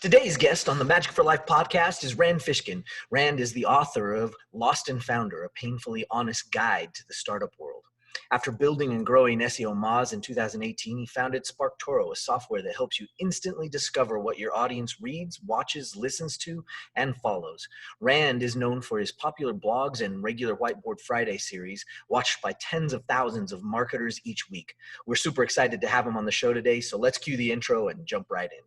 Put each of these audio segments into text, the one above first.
Today's guest on the Magic for Life podcast is Rand Fishkin. Rand is the author of Lost and Founder, a painfully honest guide to the startup world. After building and growing SEOmoz in 2018, he founded Spark Toro, a software that helps you instantly discover what your audience reads, watches, listens to, and follows. Rand is known for his popular blogs and regular Whiteboard Friday series, watched by tens of thousands of marketers each week. We're super excited to have him on the show today, so let's cue the intro and jump right in.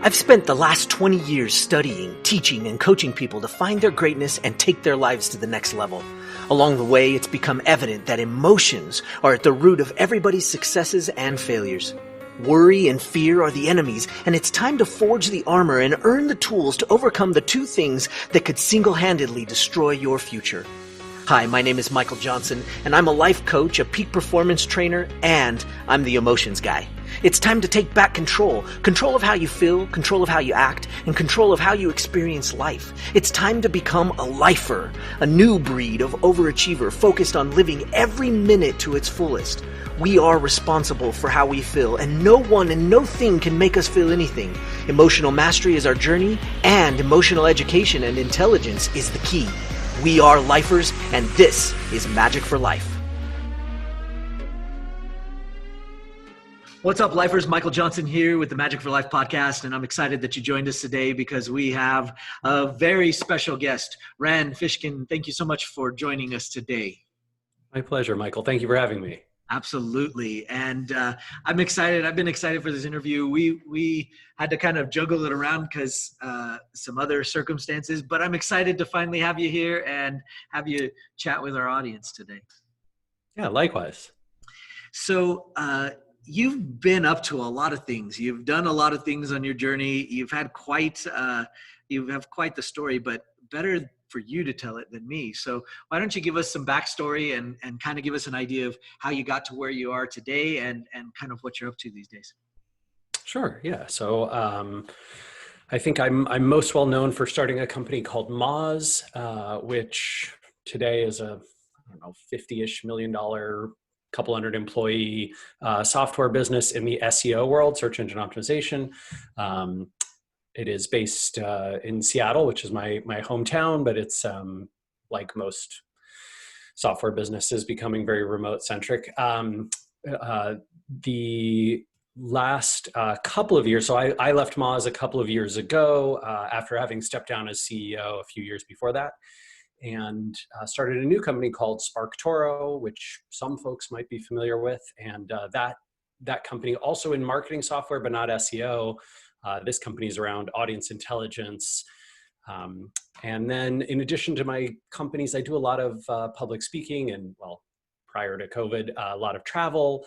I've spent the last 20 years studying, teaching, and coaching people to find their greatness and take their lives to the next level. Along the way, it's become evident that emotions are at the root of everybody's successes and failures. Worry and fear are the enemies, and it's time to forge the armor and earn the tools to overcome the two things that could single-handedly destroy your future. Hi, my name is Michael Johnson, and I'm a life coach, a peak performance trainer, and I'm the emotions guy. It's time to take back control of how you feel, control of how you act, and control of how you experience life. It's time to become a lifer, a new breed of overachiever focused on living every minute to its fullest. We are responsible for how we feel, and no one and no thing can make us feel anything. Emotional mastery is our journey, and emotional education and intelligence is the key. We are lifers, and this is Magic for Life. What's up, lifers? Michael Johnson here with the Magic for Life podcast, and I'm excited that you joined us today because we have a very special guest, Rand Fishkin. Thank you so much for joining us today. My pleasure, Michael. Thank you for having me. Absolutely. And I'm excited. I've been excited for this interview. We had to kind of juggle it around because some other circumstances, but I'm excited to finally have you here and have you chat with our audience today. Yeah, likewise. So you've been up to a lot of things. You've done a lot of things on your journey. You have quite the story, but better for you to tell it than me. So why don't you give us some backstory and kind of give us an idea of how you got to where you are today and kind of what you're up to these days. Sure. Yeah. So I think I'm most well known for starting a company called Moz, which today is a $50-ish million, couple hundred employee software business in the SEO world, search engine optimization. It is based in Seattle, which is my hometown, but it's like most software businesses becoming very remote centric. The last couple of years, so I left Moz a couple of years ago after having stepped down as CEO a few years before that, and started a new company called Spark Toro, which some folks might be familiar with. And that company also in marketing software, but not SEO. This company is around audience intelligence. And then in addition to my companies, I do a lot of public speaking and, well, prior to COVID, a lot of travel.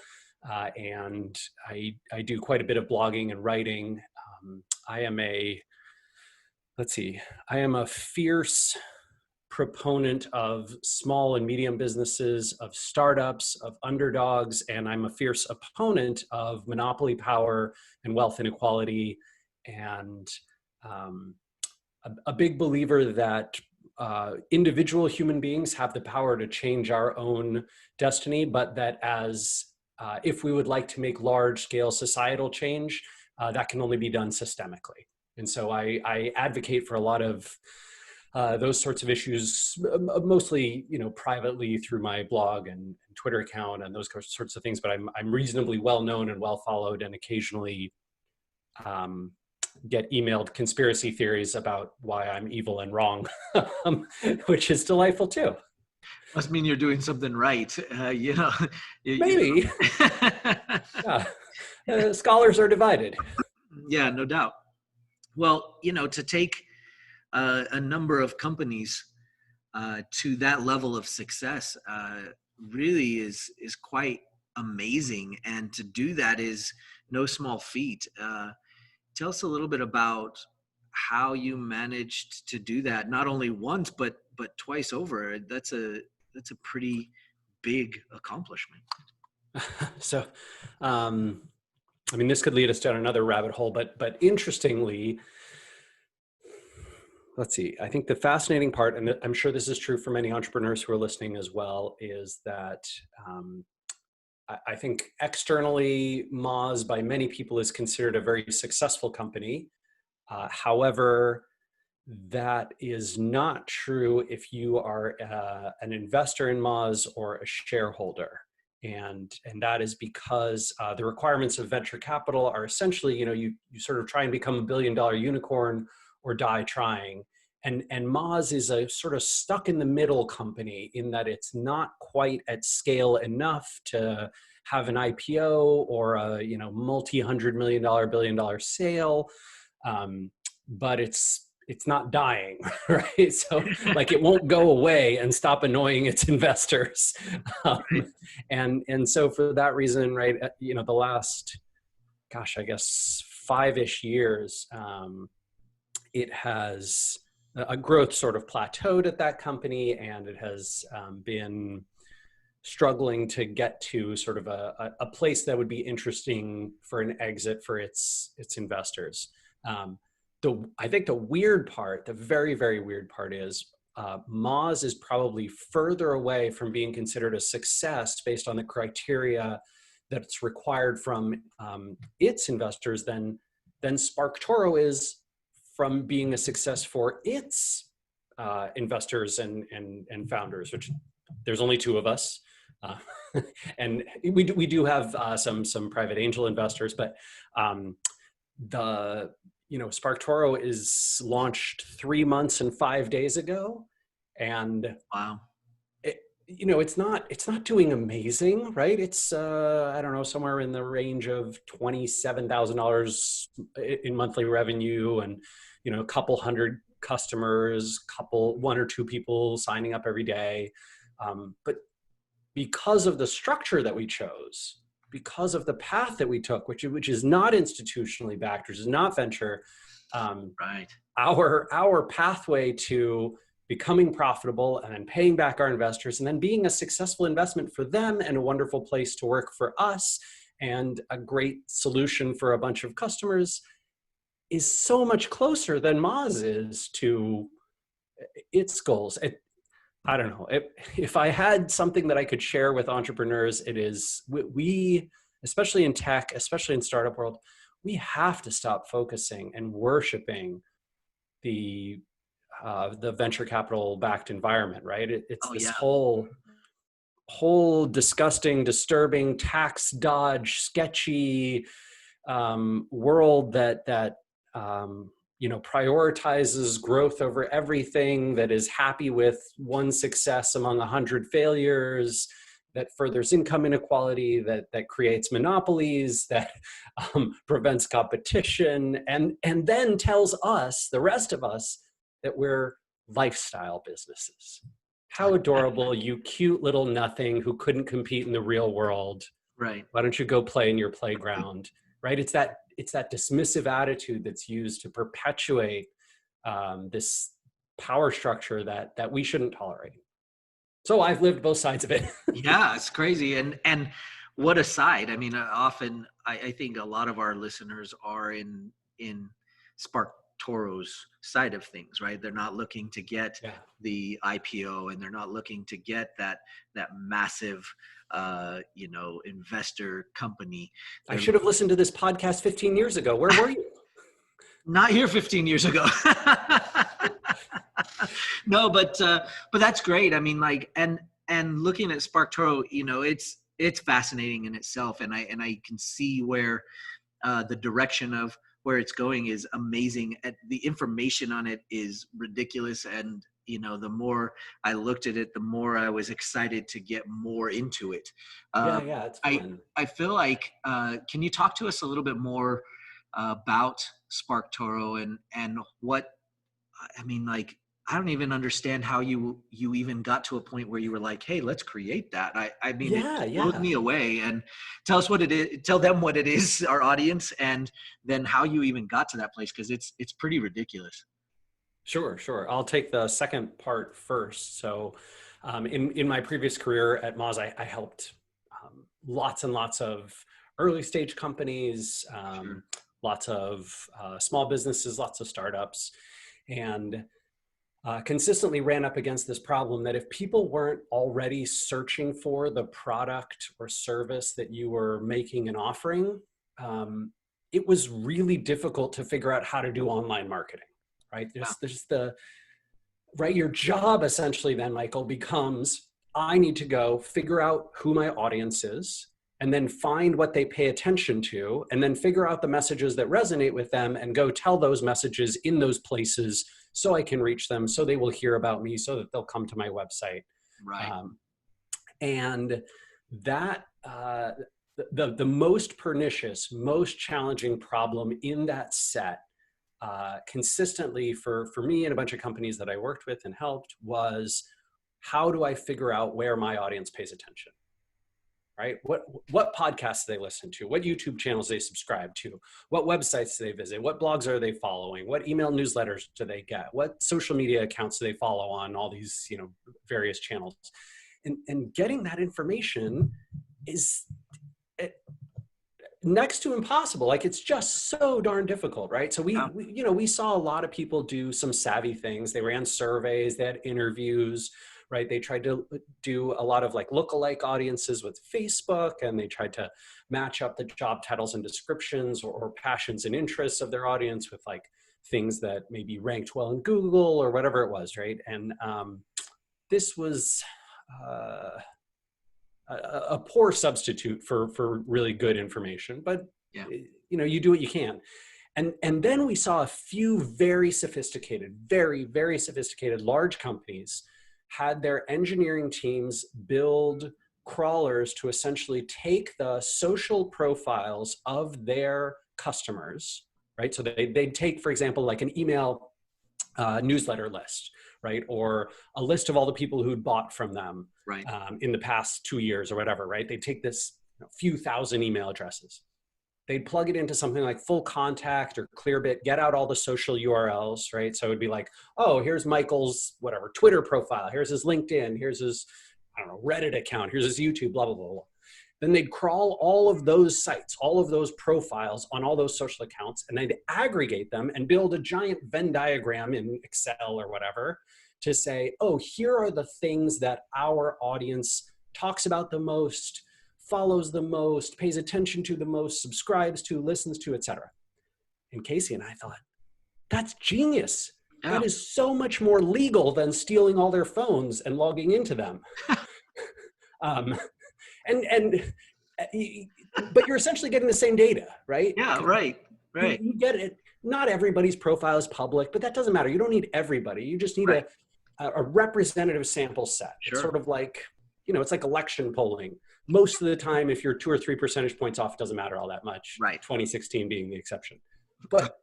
And I do quite a bit of blogging and writing. I am a fierce proponent of small and medium businesses, of startups, of underdogs, and I'm a fierce opponent of monopoly power and wealth inequality, and a big believer that individual human beings have the power to change our own destiny, but that if we would like to make large-scale societal change, that can only be done systemically. And so I advocate for a lot of those sorts of issues, mostly, privately through my blog and Twitter account and those sorts of things. But I'm reasonably well known and well followed, and occasionally get emailed conspiracy theories about why I'm evil and wrong, which is delightful too. Must mean you're doing something right, Maybe. Yeah. Scholars are divided. Yeah, no doubt. Well, to take a number of companies to that level of success really is quite amazing, and to do that is no small feat. Tell us a little bit about how you managed to do that, not only once but twice over. That's a pretty big accomplishment. So, this could lead us down another rabbit hole, but interestingly, let's see, I think the fascinating part, and I'm sure this is true for many entrepreneurs who are listening as well, is that I think externally, Moz by many people is considered a very successful company. However, that is not true if you are an investor in Moz or a shareholder. And that is because the requirements of venture capital are essentially, you sort of try and become $1 billion unicorn or die trying. And Moz is a sort of stuck in the middle company in that it's not quite at scale enough to have an IPO or a multi-$100 million, billion-dollar sale, but it's not dying, right? So like it won't go away and stop annoying its investors, Right. and so for that reason, right? The last, gosh, I guess 5-ish years, it has a growth sort of plateaued at that company, and it has been struggling to get to sort of a place that would be interesting for an exit for its investors. I think the weird part, the very, very weird part is Moz is probably further away from being considered a success based on the criteria that's required from its investors than Spark Toro is from being a success for its investors and founders, which there's only 2 of us. And we do have some private angel investors, but Spark Toro is launched 3 months and 5 days ago, and Wow. it's not doing amazing, right? It's I don't know, somewhere in the range of $27,000 in monthly revenue, and a couple hundred customers, 1 or 2 people signing up every day, but because of the structure that we chose, because of the path that we took, which is not institutionally backed, which is not venture, Right. our pathway to becoming profitable and then paying back our investors and then being a successful investment for them and a wonderful place to work for us and a great solution for a bunch of customers is so much closer than Moz is to its goals. I don't know. If I had something that I could share with entrepreneurs, it is we, especially in tech, especially in startup world, we have to stop focusing and worshiping the venture capital backed environment, right? It's Oh, this yeah. whole disgusting, disturbing, tax dodge, sketchy world that prioritizes growth over everything, that is happy with one success among 100 failures, that furthers income inequality, that creates monopolies, that prevents competition, and then tells us, the rest of us, that we're lifestyle businesses. How adorable, you cute little nothing who couldn't compete in the real world. Right. Why don't you go play in your playground, right? It's that dismissive attitude that's used to perpetuate this power structure that we shouldn't tolerate. So I've lived both sides of it. Yeah, it's crazy. And what a side. I mean, often I think a lot of our listeners are in Spark Toro's side of things, right? They're not looking to get Yeah. the IPO, and they're not looking to get that massive investor company. I They're should have listened to this podcast 15 years ago. Where were you? not here 15 years ago. No, but that's great. I mean, like, and looking at Spark Toro, it's fascinating in itself, and I can see where the direction of where it's going is amazing. The information on it is ridiculous, and the more I looked at it, the more I was excited to get more into it. Yeah, it's fun. I feel like, can you talk to us a little bit more about Spark Toro and what, I mean, like, I don't even understand how you even got to a point where you were like, hey, let's create that. I mean, it blew me away. And tell us what it is, tell them what it is, our audience, and then how you even got to that place, because it's pretty ridiculous. Sure. I'll take the second part first. So in my previous career at Moz, I helped lots and lots of early stage companies, lots of small businesses, lots of startups. And consistently ran up against this problem that if people weren't already searching for the product or service that you were making and offering, it was really difficult to figure out how to do online marketing, right? Your job essentially then, Michael, becomes, I need to go figure out who my audience is, and then find what they pay attention to, and then figure out the messages that resonate with them and go tell those messages in those places so I can reach them, so they will hear about me, so that they'll come to my website. Right. And that, the most pernicious, most challenging problem in that set, consistently for me and a bunch of companies that I worked with and helped, was how do I figure out where my audience pays attention? Right? What podcasts do they listen to? What YouTube channels do they subscribe to? What websites do they visit? What blogs are they following? What email newsletters do they get? What social media accounts do they follow on all these, various channels? And getting that information is next to impossible. Like, it's just so darn difficult, right? So we saw a lot of people do some savvy things. They ran surveys, they had interviews, right? They tried to do a lot of like lookalike audiences with Facebook, and they tried to match up the job titles and descriptions or passions and interests of their audience with like things that maybe ranked well in Google or whatever it was, right? And this was a poor substitute for really good information, but you do what you can. And then we saw a few very sophisticated, very sophisticated large companies had their engineering teams build crawlers to essentially take the social profiles of their customers, right? So they'd take, for example, like an email newsletter list, right? Or a list of all the people who'd bought from them Right. In the past 2 years or whatever, right? They'd take this few thousand email addresses. They'd plug it into something like Full Contact or Clearbit, get out all the social URLs, right? So it'd be like, oh, here's Michael's whatever Twitter profile, here's his LinkedIn, here's his, Reddit account, here's his YouTube, blah, blah, blah, blah. Then they'd crawl all of those sites, all of those profiles on all those social accounts, and they'd aggregate them and build a giant Venn diagram in Excel or whatever to say, oh, here are the things that our audience talks about the most, follows the most, pays attention to the most, subscribes to, listens to, etc. And Casey and I thought, that's genius. Yeah. That is so much more legal than stealing all their phones and logging into them. But you're essentially getting the same data, right? Yeah, right. You get it. Not everybody's profile is public, but that doesn't matter. You don't need everybody. You just need a representative sample set. Sure. It's sort of like, it's like election polling. Most of the time, if you're 2 or 3 percentage points off, it doesn't matter all that much. Right. 2016 being the exception. But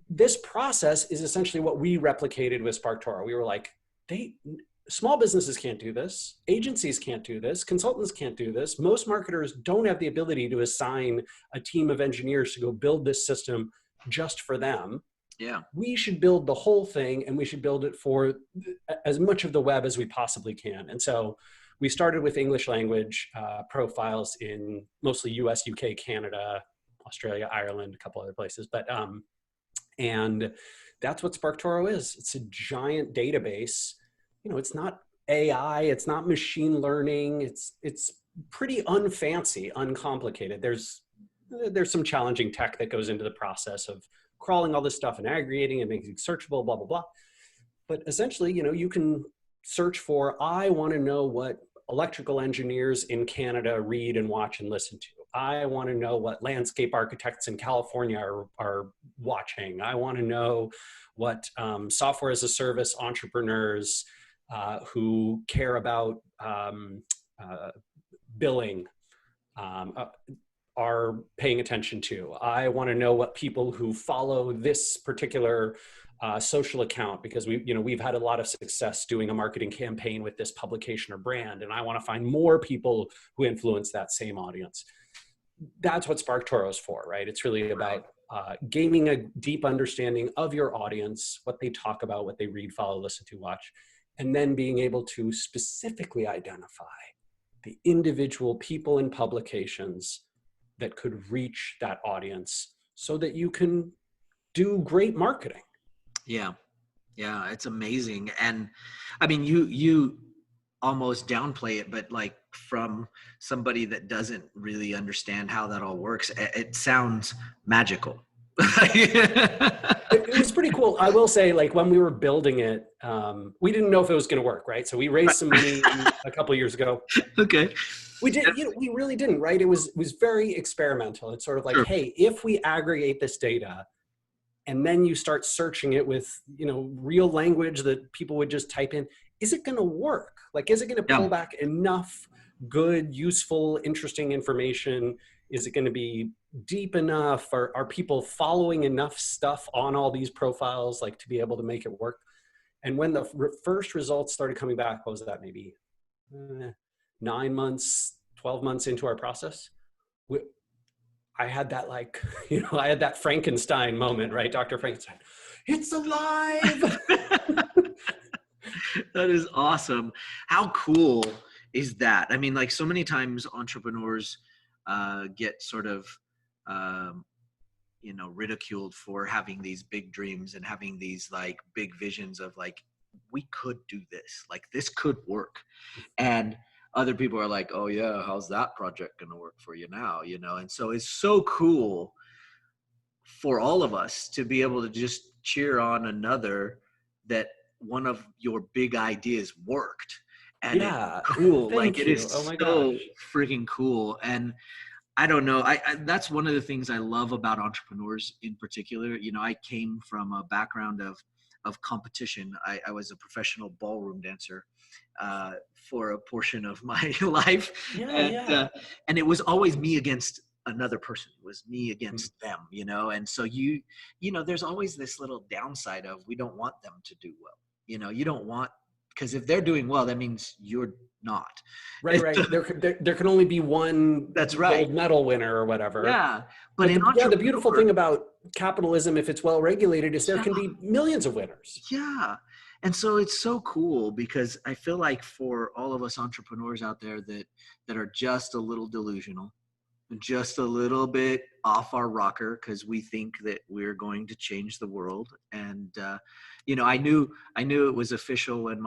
this process is essentially what we replicated with Spark Toro. We were like, small businesses can't do this. Agencies can't do this. Consultants can't do this. Most marketers don't have the ability to assign a team of engineers to go build this system just for them. Yeah. We should build the whole thing, and we should build it for as much of the web as we possibly can. And so we started with English language profiles in mostly US, UK, Canada, Australia, Ireland, a couple other places. But and that's what Spark Toro is. It's a giant database. It's not AI, it's not machine learning. It's pretty unfancy, uncomplicated. There's some challenging tech that goes into the process of crawling all this stuff and aggregating and making it searchable, blah, blah, blah. But essentially, you can search for, I want to know what electrical engineers in Canada read and watch and listen to. I want to know what landscape architects in California are watching. I want to know what software as a service entrepreneurs who care about billing are paying attention to. I want to know what people who follow this particular social account, because we've had a lot of success doing a marketing campaign with this publication or brand, and I want to find more people who influence that same audience. That's what Spark Toro is for, right? It's really about gaining a deep understanding of your audience, what they talk about, what they read, follow, listen to, watch, and then being able to specifically identify the individual people and publications that could reach that audience so that you can do great marketing. Yeah. Yeah, it's amazing. And I mean, you almost downplay it, but like from somebody that doesn't really understand how that all works, it sounds magical. It was pretty cool. I will say, like when we were building it, we didn't know if it was going to work, right? So we raised some money a couple of years ago. Okay. We did, we really didn't, right? It was very experimental. It's sort of like, Sure. hey, if we aggregate this data, and then you start searching it with, real language that people would just type in, is it going to work? Like, is it going to pull Yeah. back enough good, useful, interesting information? Is it going to be deep enough? Are people following enough stuff on all these profiles, like to be able to make it work? And when the first results started coming back, what was that, maybe 9 months, 12 months into our process? I had that, like, I had that Frankenstein moment, right? Dr. Frankenstein, it's alive. That is awesome. How cool is that? I mean, like so many times entrepreneurs get sort of, um, ridiculed for having these big dreams and having these like big visions of like, we could do this, like this could work. And other people are like, oh yeah, how's that project going to work for you now? And so it's so cool for all of us to be able to just cheer on another that one of your big ideas worked. And it's Yeah, cool. Like thank it you. is Oh my so gosh. freaking cool. And I don't know. I that's one of the things I love about entrepreneurs in particular. I came from a background of competition. I was a professional ballroom dancer for a portion of my life, Yeah, and yeah. it was always me against another person. It was me Mm. against them. And so there's always this little downside of we don't want them to do well. You don't want, because if they're doing well, that means you're not. Right, right. There can only be one That's right. gold medal winner or whatever. Yeah. But But in the beautiful entrepreneur, thing about capitalism, if it's well regulated, is there yeah, can be millions of winners. yeah. And so it's so cool because I feel like for all of us entrepreneurs out there that are just a little delusional, just a little bit off our rocker because we think that we're going to change the world. And I knew it was official when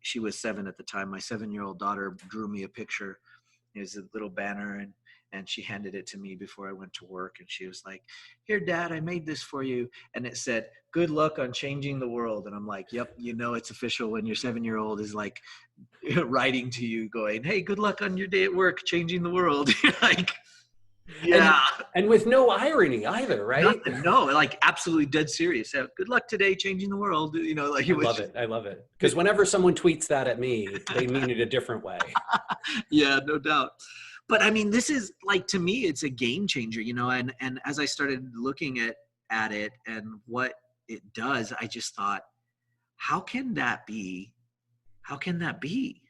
she was 7 at the time. My 7-year-old daughter drew me a picture. It was a little banner, and she handed it to me before I went to work, and she was like, "Here, Dad, I made this for you." And it said, "Good luck on changing the world." And I'm like, "Yep, it's official when your 7-year-old is like writing to you going, hey, good luck on your day at work changing the world." You're like, And yeah, and with no irony either, right? nothing. No, like absolutely dead serious. Good luck today changing the world. Like it I was love just, it. I love it. Because whenever someone tweets that at me, they mean it a different way. yeah, no doubt. But I mean, this is like, to me, it's a game changer, and as I started looking at it and what it does, I just thought, how can that be? How can that be?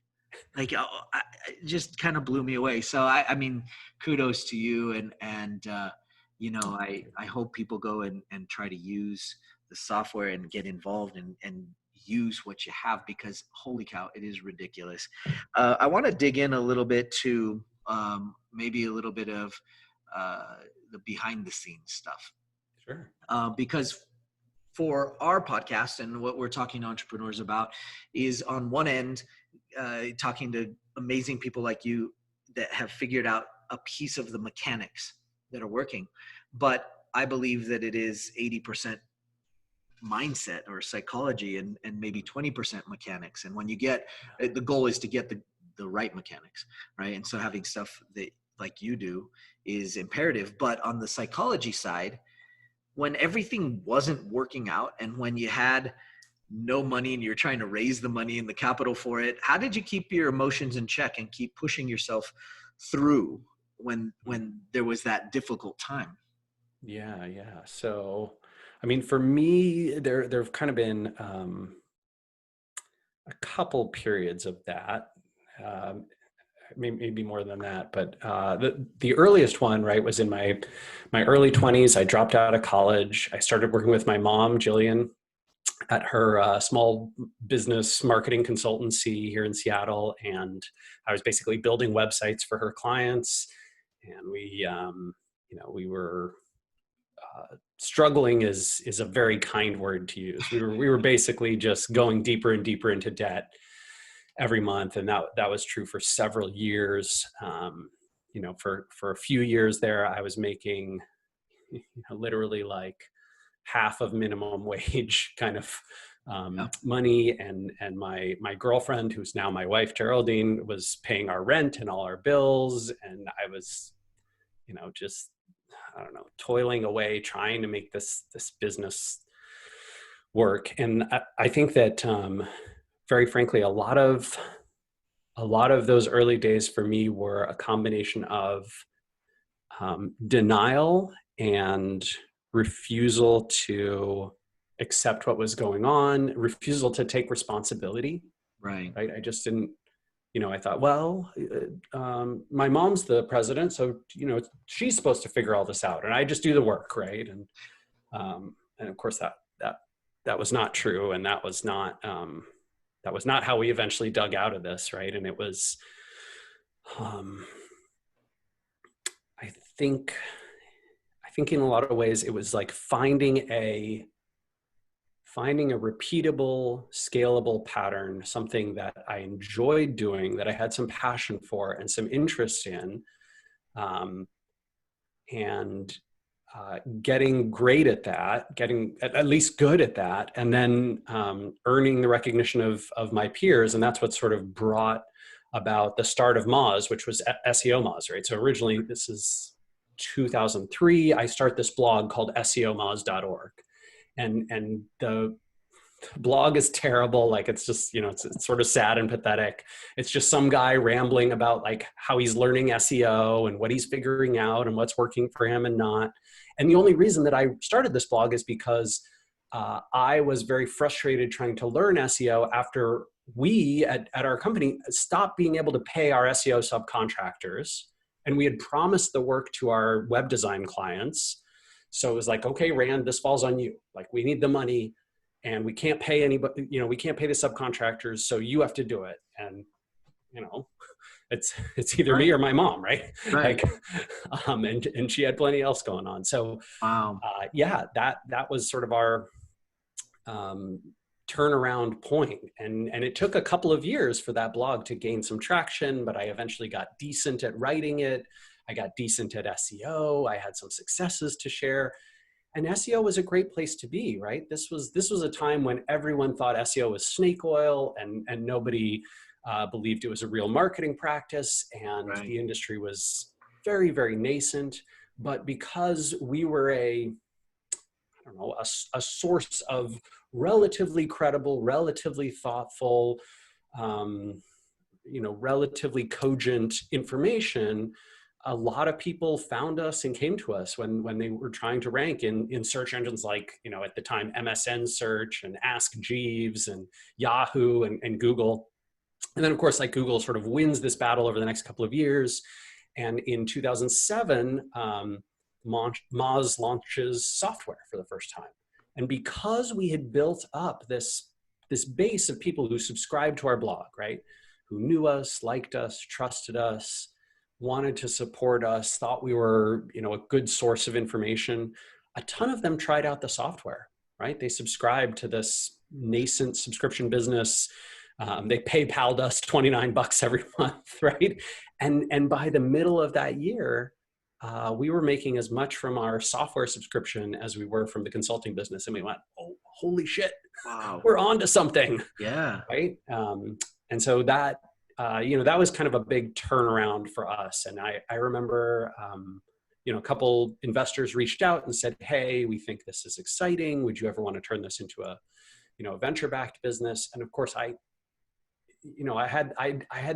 Like, it just kind of blew me away. So I mean, kudos to you, and I hope people go and try to use the software and get involved and use what you have, because holy cow, it is ridiculous. I want to dig in a little bit to maybe a little bit of the behind the scenes stuff, Sure. because for our podcast and what we're talking to entrepreneurs about is, on one end, talking to amazing people like you that have figured out a piece of the mechanics that are working. But I believe that it is 80% mindset or psychology, and maybe 20% mechanics. And when you get, the goal is to get the right mechanics, right? And so having stuff that like you do is imperative. But on the psychology side, when everything wasn't working out and when you had no money and you're trying to raise the money and the capital for it, how did you keep your emotions in check and keep pushing yourself through when there was that difficult time? Yeah, yeah. So, I mean, for me, there've kind of been a couple periods of that. Um, maybe more than that, but the earliest one, right, was in my early 20s. I dropped out of college. I started working with my mom, Jillian, at her small business marketing consultancy here in Seattle, and I was basically building websites for her clients. And we were struggling is a very kind word to use. We were basically just going deeper and deeper into debt every month, and that was true for several years. For a few years there, I was making literally like half of minimum wage kind of money, and my girlfriend, who's now my wife, Geraldine, was paying our rent and all our bills, and I was, just, I don't know, toiling away trying to make this business work. And I think that very frankly, a lot of those early days for me were a combination of denial and refusal to accept what was going on, refusal to take responsibility. Right. I just didn't, I thought, well, my mom's the president, so, she's supposed to figure all this out, and I just do the work. Right. And of course that was not true. And that was not how we eventually dug out of this. Right. And it was, I think in a lot of ways it was like finding a repeatable, scalable pattern, something that I enjoyed doing, that I had some passion for and some interest in, and getting great at that, getting at least good at that, and then earning the recognition of my peers. And that's what sort of brought about the start of Moz, which was SEOmoz, right? So originally, this is 2003, I start this blog called SEOmoz.org. And the blog is terrible. Like, it's just, it's sort of sad and pathetic. It's just some guy rambling about like how he's learning SEO and what he's figuring out and what's working for him and not. And the only reason that I started this blog is because I was very frustrated trying to learn SEO after we at our company stopped being able to pay our SEO subcontractors. And we had promised the work to our web design clients. So it was like, okay, Rand, this falls on you. Like, we need the money and we can't pay anybody, we can't pay the subcontractors. So you have to do it. And, it's either me or my mom, right? Right. Like, and she had plenty else going on. So, wow. That was sort of our turnaround point. And it took a couple of years for that blog to gain some traction, but I eventually got decent at writing it. I got decent at SEO. I had some successes to share. And SEO was a great place to be, right? This was a time when everyone thought SEO was snake oil, and nobody believed it was a real marketing practice, and right. The industry was very, very nascent. But because we were a source of relatively credible, relatively thoughtful, relatively cogent information, a lot of people found us and came to us when they were trying to rank in search engines like, at the time, MSN Search and Ask Jeeves and Yahoo and Google. And then, of course, like, Google sort of wins this battle over the next couple of years. And in 2007, Moz launches software for the first time. And because we had built up this base of people who subscribed to our blog, right, who knew us, liked us, trusted us, wanted to support us, thought we were, a good source of information, a ton of them tried out the software, right? They subscribed to this nascent subscription business. They PayPal'd us $29 every month, right? And by the middle of that year, we were making as much from our software subscription as we were from the consulting business. And we went, oh, holy shit, wow, we're on to something. Yeah. Right. And so that, that was kind of a big turnaround for us. And I remember, a couple investors reached out and said, hey, we think this is exciting. Would you ever want to turn this into a venture-backed business? And of course, I had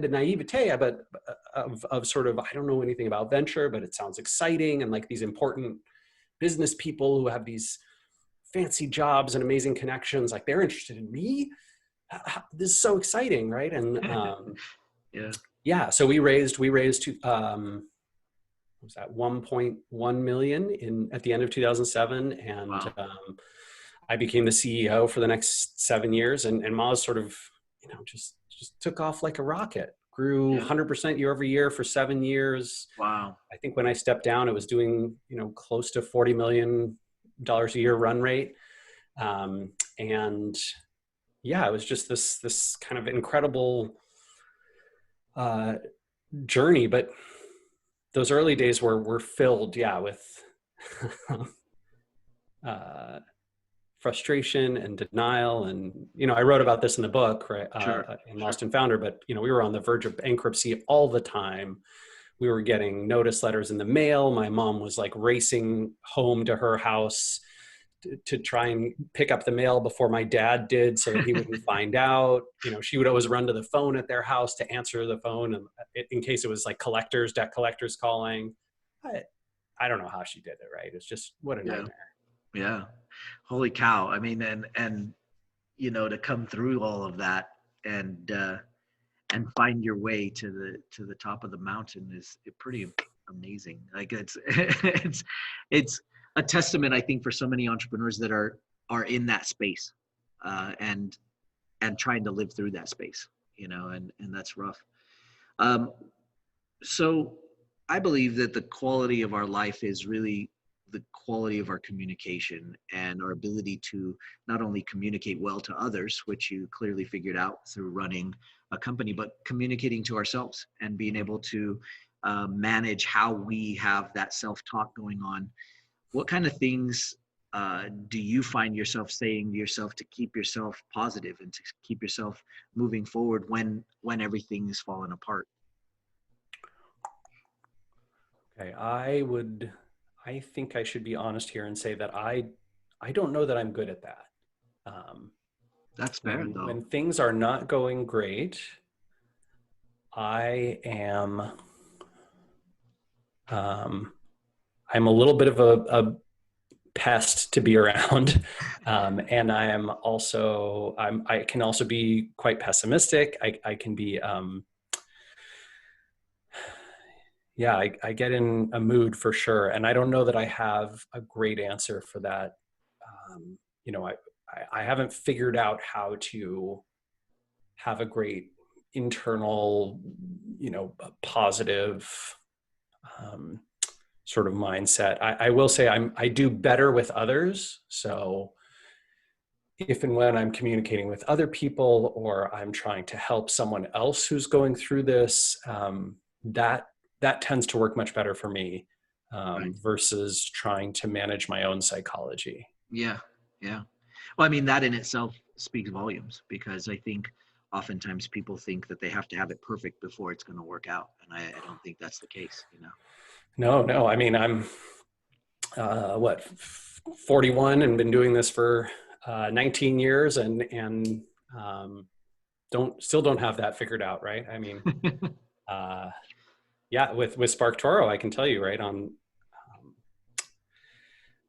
the naivete of sort of, I don't know anything about venture, but it sounds exciting. And like, these important business people who have these fancy jobs and amazing connections, like, they're interested in me. This is so exciting. Right. And, so we raised was that 1.1 million at the end of 2007. And, wow. I became the CEO for the next 7 years, and Moz sort of, just took off like a rocket, grew 100% year over year for 7 years. Wow. I think when I stepped down, it was doing, close to $40 million a year run rate. And yeah, it was just this kind of incredible journey. But those early days were filled, with frustration and denial. And, I wrote about this in the book, right? In Lost and Founder, but, we were on the verge of bankruptcy all the time. We were getting notice letters in the mail. My mom was like racing home to her house to try and pick up the mail before my dad did so that he wouldn't find out. She would always run to the phone at their house to answer the phone in case it was like debt collectors calling. I don't know how she did it, right? It's just, what a nightmare. Yeah. Holy cow. I mean, and to come through all of that and find your way to the top of the mountain is pretty amazing. Like it's a testament, I think, for so many entrepreneurs that are in that space, and trying to live through that space, and that's rough. So I believe that the quality of our life is really the quality of our communication and our ability to not only communicate well to others, which you clearly figured out through running a company, but communicating to ourselves and being able to manage how we have that self-talk going on. What kind of things do you find yourself saying to yourself to keep yourself positive and to keep yourself moving forward when everything is falling apart? Okay, I think I should be honest here and say that I don't know that I'm good at that. That's fair, though. When things are not going great, I'm a little bit of a pest to be around. And I can also be quite pessimistic. I can be, I get in a mood for sure. And I don't know that I have a great answer for that. I haven't figured out how to have a great internal, positive sort of mindset. I will say I do better with others. So if and when I'm communicating with other people or I'm trying to help someone else who's going through this, that tends to work much better for me Right. versus trying to manage my own psychology. Yeah. Well, I mean, that in itself speaks volumes, because I think oftentimes people think that they have to have it perfect before it's going to work out. And I don't think that's the case, No. I mean, I'm 41 and been doing this for 19 years and still don't have that figured out, right? I mean, with Spark Toro, I can tell you, right, on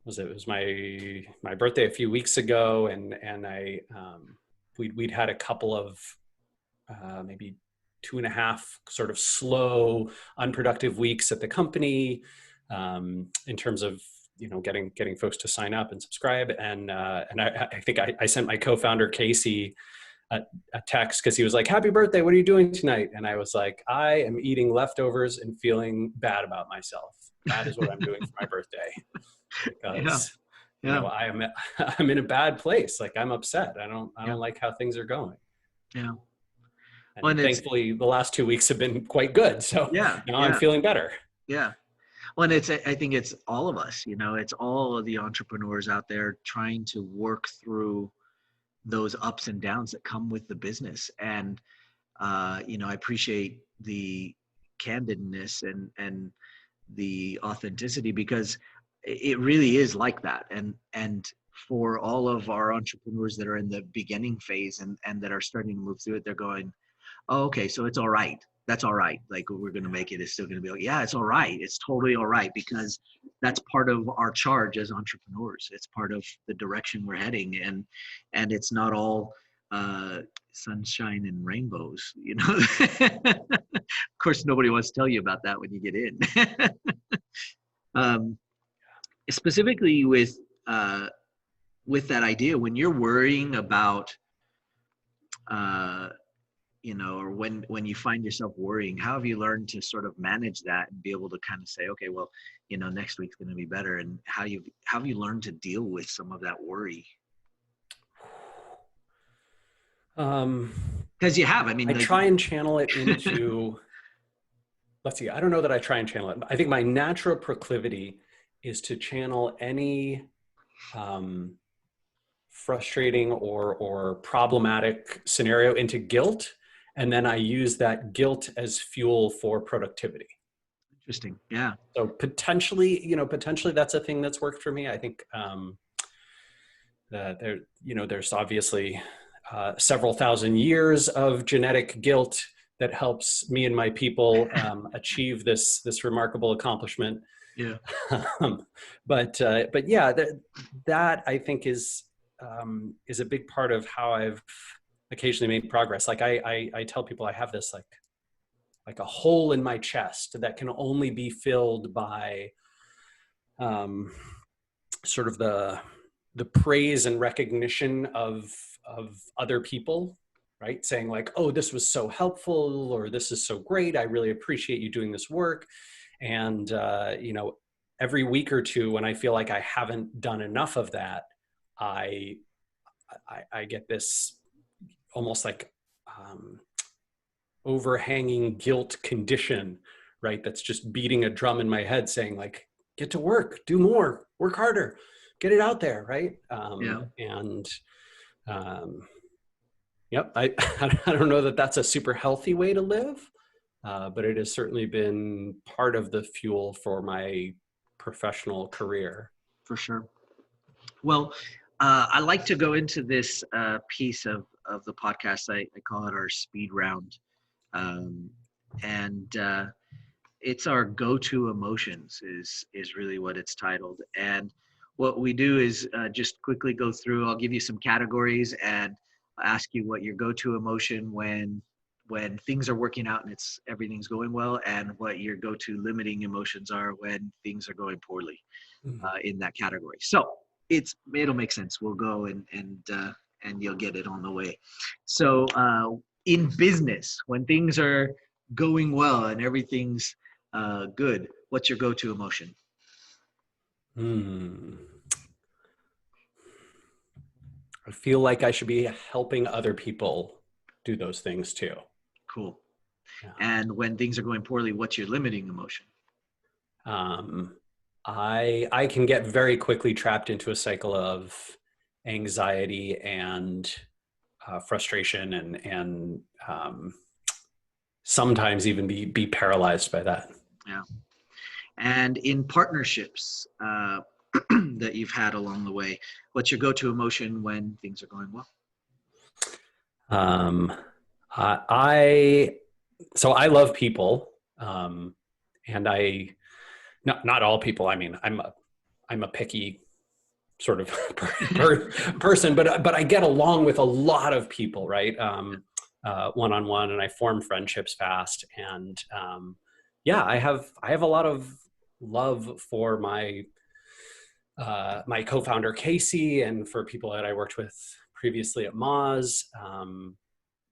it was my birthday a few weeks ago, and we'd had a couple of maybe 2.5 sort of slow, unproductive weeks at the company in terms of getting folks to sign up and subscribe, and I think I sent my co-founder Casey a text because he was like, "Happy birthday! What are you doing tonight?" And I was like, "I am eating leftovers and feeling bad about myself. That is what I'm doing for my birthday." Because I'm in a bad place. Like, I'm upset. I don't like how things are going. Yeah. And thankfully the last 2 weeks have been quite good. So now I'm feeling better. Yeah. Well, and I think it's all of us, it's all of the entrepreneurs out there trying to work through those ups and downs that come with the business. And, I appreciate the candidness and the authenticity, because it really is like that. And for all of our entrepreneurs that are in the beginning phase and that are starting to move through it, they're going, "Oh, okay, so it's all right. That's all right. Like, we're going to make it. It's still going to be like, yeah, it's all right. It's totally all right," because that's part of our charge as entrepreneurs. It's part of the direction we're heading. And it's not all sunshine and rainbows, Of course, nobody wants to tell you about that when you get in. Specifically with that idea, when you're worrying about or when you find yourself worrying, how have you learned to sort of manage that and be able to kind of say, okay, well, next week's going to be better, and how have you learned to deal with some of that worry? Because you have, I mean, I try and channel it into, let's see, I don't know that I try and channel it. I think my natural proclivity is to channel any frustrating or problematic scenario into guilt. And then I use that guilt as fuel for productivity. Interesting. Yeah. So potentially, potentially that's a thing that's worked for me. I think that there's obviously several thousand years of genetic guilt that helps me and my people achieve this remarkable accomplishment. Yeah. But yeah, that I think is a big part of how I've occasionally made progress. Like I tell people I have this like a hole in my chest that can only be filled by sort of the praise and recognition of other people, right? Saying like, oh, this was so helpful, or this is so great. I really appreciate you doing this work. And, every week or two when I feel like I haven't done enough of that, I get this almost like overhanging guilt condition, right? That's just beating a drum in my head saying like, get to work, do more, work harder, get it out there, right? Yeah. And yep, I don't know that that's a super healthy way to live, but it has certainly been part of the fuel for my professional career. For sure. Well, I like to go into this piece of the podcast. I call it our speed round. And it's our go-to emotions is really what it's titled. And what we do is just quickly go through. I'll give you some categories and ask you what your go-to emotion when things are working out and everything's going well, and what your go-to limiting emotions are when things are going poorly in that category. So it'll make sense. We'll go and you'll get it on the way. So in business, when things are going well and everything's good, what's your go-to emotion? I feel like I should be helping other people do those things too. Cool. Yeah. And when things are going poorly, what's your limiting emotion? I can get very quickly trapped into a cycle of anxiety and frustration and sometimes even be paralyzed by that. Yeah. And in partnerships that you've had along the way, what's your go-to emotion when things are going well? So I love people, and not all people. I mean, I'm a picky sort of person, but I get along with a lot of people, right? One-on-one, and I form friendships fast. And yeah, I have a lot of love for my co-founder Casey, and for people that I worked with previously at Moz.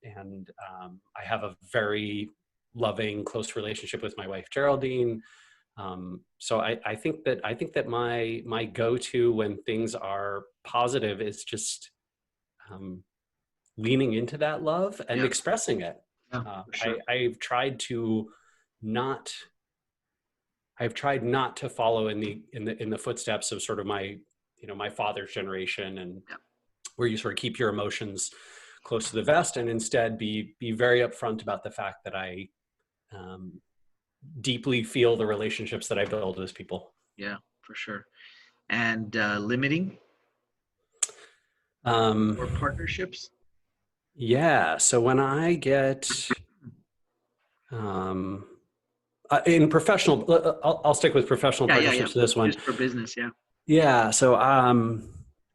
And I have a very loving, close relationship with my wife Geraldine. So I think that my go-to when things are positive is just leaning into that love and expressing it. Yeah, for sure. I've tried not to follow in the footsteps of sort of my father's generation, and where you sort of keep your emotions close to the vest, and instead be very upfront about the fact that I deeply feel the relationships that I build with people. Yeah, for sure. And limiting or partnerships? Yeah. So when I get in professional, I'll stick with professional partnerships for this one. Just for business, yeah. Yeah. So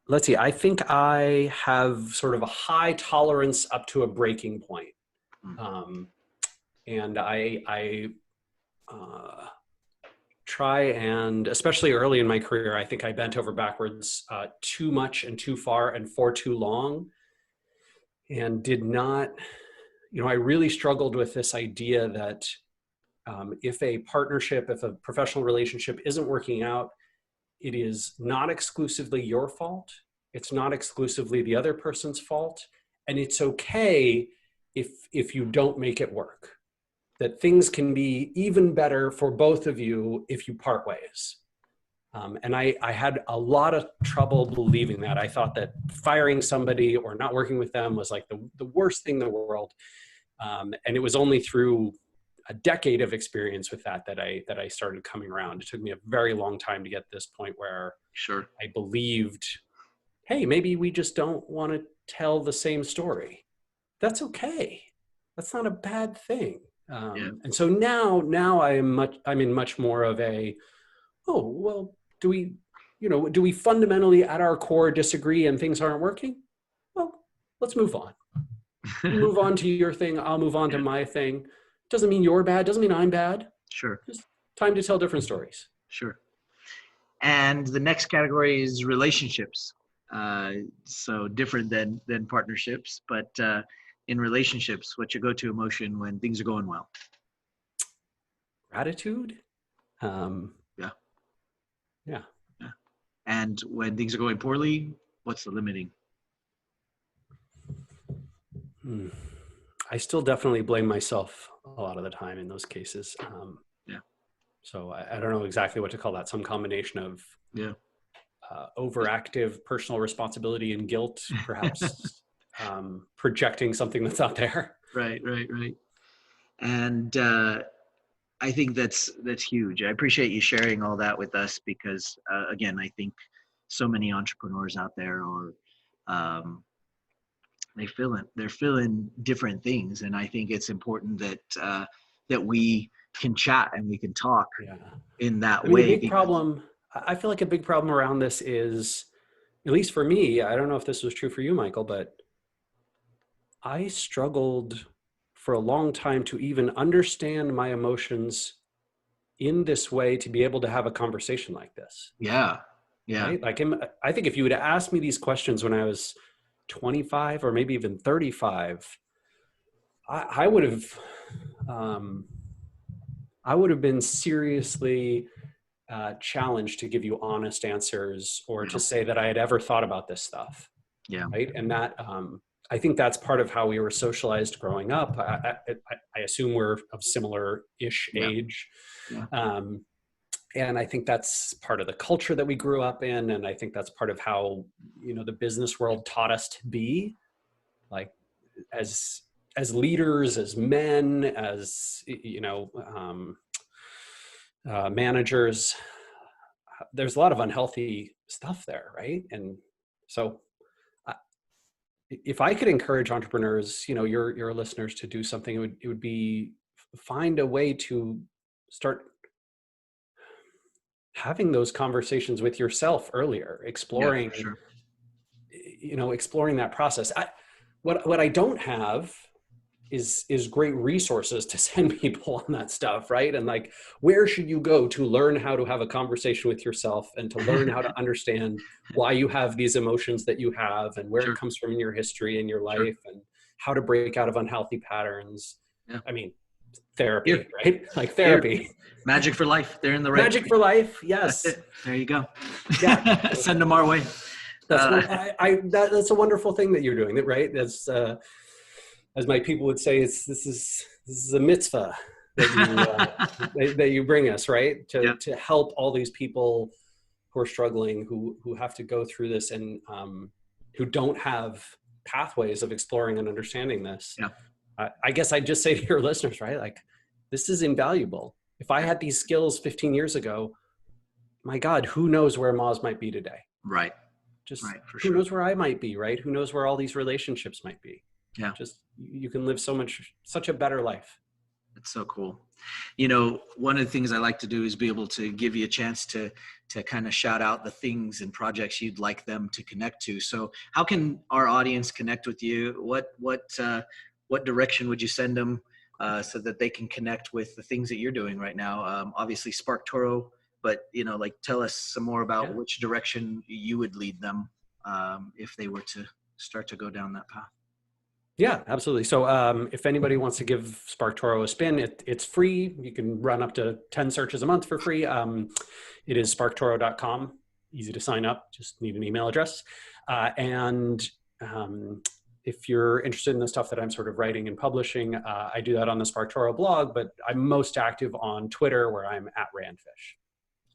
let's see. I think I have sort of a high tolerance up to a breaking point, and I try, and especially early in my career, I think I bent over backwards too much and too far and for too long, and did not, I really struggled with this idea that if a partnership, if a professional relationship isn't working out, it is not exclusively your fault. It's not exclusively the other person's fault. And it's okay if you don't make it work. That things can be even better for both of you if you part ways. And I had a lot of trouble believing that. I thought that firing somebody or not working with them was like the worst thing in the world. And it was only through a decade of experience with that I started coming around. It took me a very long time to get to this point where Sure. I believed, hey, maybe we just don't want to tell the same story. That's okay. That's not a bad thing. And so now I'm in much more of a, oh, well, do we fundamentally at our core disagree and things aren't working? Well, let's move on. Move on to your thing. I'll move on to my thing. Doesn't mean you're bad. Doesn't mean I'm bad. Sure. Just time to tell different stories. Sure. And the next category is relationships. So different than partnerships, but in relationships, what's your go-to emotion when things are going well? Gratitude. Yeah. And when things are going poorly, what's the limiting? I still definitely blame myself a lot of the time in those cases. So I don't know exactly what to call that. Some combination of overactive personal responsibility and guilt, perhaps projecting something that's out there. Right. And I think that's huge. I appreciate you sharing all that with us because, again, I think so many entrepreneurs out there are they're feeling different things, and I think it's important that we can chat and we can talk in that way. The big problem, I feel like a big problem around this is, at least for me, I don't know if this was true for you, Michael, but I struggled for a long time to even understand my emotions in this way to be able to have a conversation like this. Yeah. Right? Like, I think if you would have asked me these questions when I was 25 or maybe even 35, I would have been seriously challenged to give you honest answers or to say that I had ever thought about this stuff. Yeah. Right. And that, I think that's part of how we were socialized growing up. I assume we're of similar-ish age. Yeah. And I think that's part of the culture that we grew up in. And I think that's part of how, the business world taught us to be, like, as leaders, as men, as, managers. There's a lot of unhealthy stuff there, right? And so if I could encourage entrepreneurs, your listeners, to do something, it would be find a way to start having those conversations with yourself earlier, exploring, exploring that process. What I don't have is great resources to send people on that stuff, right? And like, where should you go to learn how to have a conversation with yourself and to learn how to understand why you have these emotions that you have and where it comes from in your history and your life and how to break out of unhealthy patterns. Yeah. I mean, therapy, right? Like therapy. Magic for life. They're in the right. Magic for life. Yes. That's it. There you go. Yeah. Send them our way. That's a wonderful thing that you're doing, right? That's, as my people would say, this is a mitzvah that you bring us, right? To help all these people who are struggling, who have to go through this and who don't have pathways of exploring and understanding this. Yeah. I guess I'd just say to your listeners, right? Like, this is invaluable. If I had these skills 15 years ago, my God, who knows where Moz might be today? Right. Who knows where I might be, right? Who knows where all these relationships might be? Yeah. Just, you can live such a better life. That's so cool. One of the things I like to do is be able to give you a chance to kind of shout out the things and projects you'd like them to connect to. So how can our audience connect with you? What direction would you send them so that they can connect with the things that you're doing right now? Obviously Spark Toro, but tell us some more about which direction you would lead them if they were to start to go down that path. Yeah, absolutely. So if anybody wants to give Spark Toro a spin, it's free. You can run up to 10 searches a month for free. It is sparktoro.com. Easy to sign up. Just need an email address. And if you're interested in the stuff that I'm sort of writing and publishing, I do that on the Spark Toro blog, but I'm most active on Twitter, where I'm at Randfish.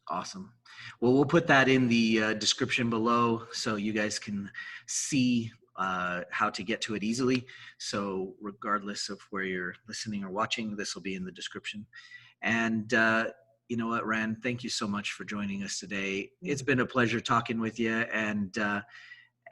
Awesome. Well, we'll put that in the description below so you guys can see how to get to it easily. So regardless of where you're listening or watching, this will be in the description. And you know what, Rand, thank you so much for joining us today. It's been a pleasure talking with you.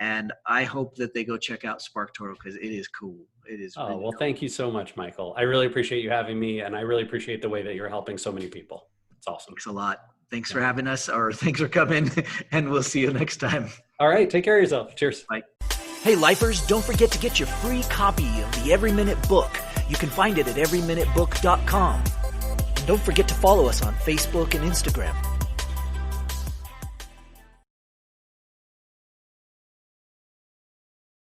And I hope that they go check out Spark Toro, because it is cool. It is. Oh, really well, cool. Thank you so much, Michael. I really appreciate you having me, and I really appreciate the way that you're helping so many people. It's awesome. Thanks a lot. Thanks for having us, or thanks for coming, and we'll see you next time. All right. Take care of yourself. Cheers. Bye. Hey, lifers, don't forget to get your free copy of the Every Minute Book. You can find it at everyminutebook.com. And don't forget to follow us on Facebook and Instagram.